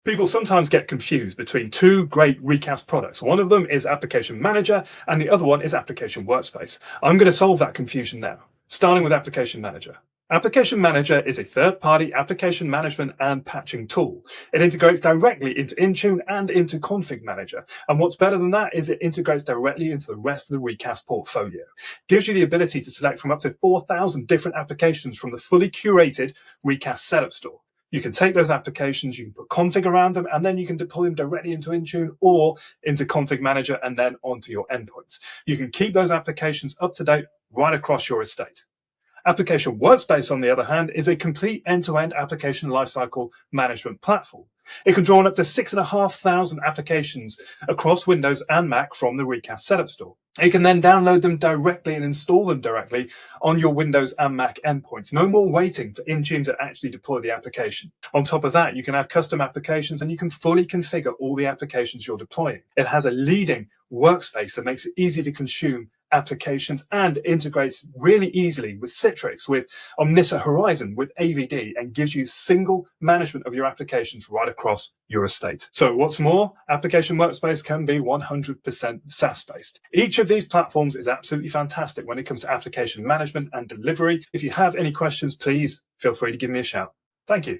People sometimes get confused between two great Recast products. One of them is Application Manager and the other one is Application Workspace. I'm going to solve that confusion now, starting with Application Manager. Application Manager is a third-party application management and patching tool. It integrates directly into Intune and into Config Manager. And what's better than that is it integrates directly into the rest of the Recast portfolio. It gives you the ability to select from up to 4,000 different applications from the fully curated Recast setup store. You can take those applications, you can put config around them, and then you can deploy them directly into Intune or into Config Manager and then onto your endpoints. You can keep those applications up to date right across your estate. Application Workspace, on the other hand, is a complete end-to-end application lifecycle management platform. It can draw on up to 6,500 applications across Windows and Mac from the Recast setup store. You can then download them directly and install them directly on your Windows and Mac endpoints. No more waiting for Intune to actually deploy the application. On top of that, you can add custom applications and you can fully configure all the applications you're deploying. It has a leading workspace that makes it easy to consume applications and integrates really easily with Citrix, with Omnissa Horizon, with AVD, and gives you single management of your applications right across your estate. So what's more, Application Workspace can be 100% SaaS-based. Each of these platforms is absolutely fantastic when it comes to application management and delivery. If you have any questions, please feel free to give me a shout. Thank you.